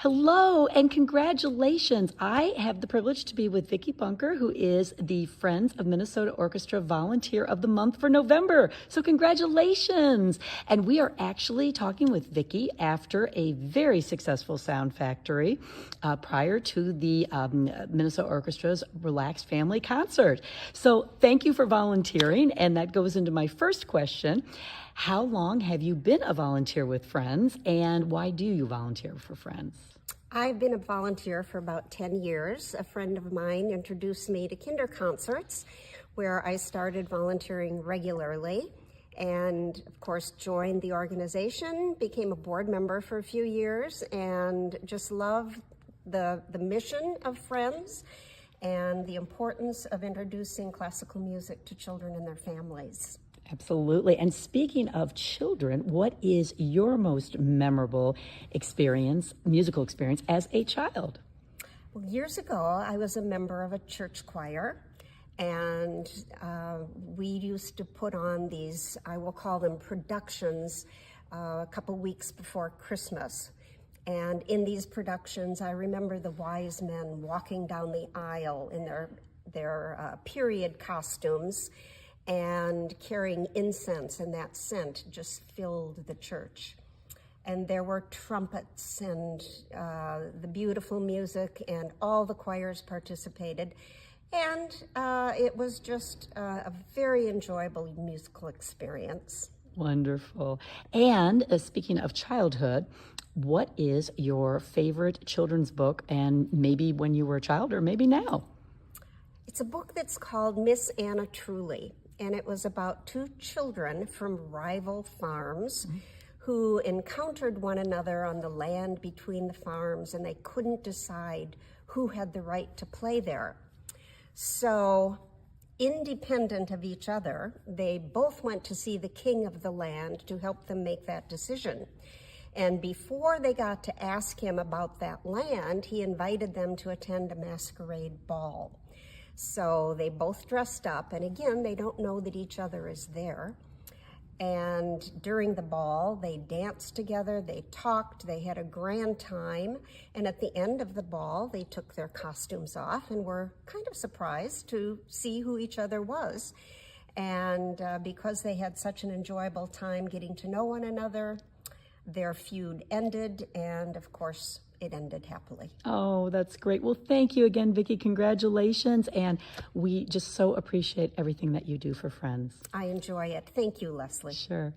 Hello and congratulations. I have the privilege to be with Vicki Bunker, who is the Friends of Minnesota Orchestra Volunteer of the Month for November. So congratulations. And we are actually talking with Vicki after a very successful Sound Factory prior to the Minnesota Orchestra's Relaxed Family Concert. So thank you for volunteering. And that goes into my first question. How long have you been a volunteer with Friends, and why do you volunteer for Friends? I've been a volunteer for about 10 years. A friend of mine introduced me to Kinder Concerts, where I started volunteering regularly and, of course, joined the organization, became a board member for a few years, and just love the mission of Friends and the importance of introducing classical music to children and their families. Absolutely. And speaking of children, what is your most memorable experience, musical experience, as a child? Well, years ago, I was a member of a church choir, and we used to put on these, I will call them productions, a couple weeks before Christmas. And in these productions, I remember the wise men walking down the aisle in their period costumes and carrying incense, and that scent just filled the church. And there were trumpets and the beautiful music, and all the choirs participated. And it was just a very enjoyable musical experience. Wonderful. And speaking of childhood, what is your favorite children's book, and maybe when you were a child or maybe now? It's a book that's called Miss Anna Truly. And it was about two children from rival farms who encountered one another on the land between the farms, and they couldn't decide who had the right to play there. So, independent of each other, they both went to see the king of the land to help them make that decision. And before they got to ask him about that land, he invited them to attend a masquerade ball. So they both dressed up, and again, they don't know that each other is there. And during the ball, they danced together, they talked, they had a grand time, and at the end of the ball, they took their costumes off and were kind of surprised to see who each other was. And because they had such an enjoyable time getting to know one another, their feud ended, and of course, it ended happily. Oh, that's great. Well, thank you again, Vicki. Congratulations. And we just so appreciate everything that you do for Friends. I enjoy it. Thank you, Leslie. Sure.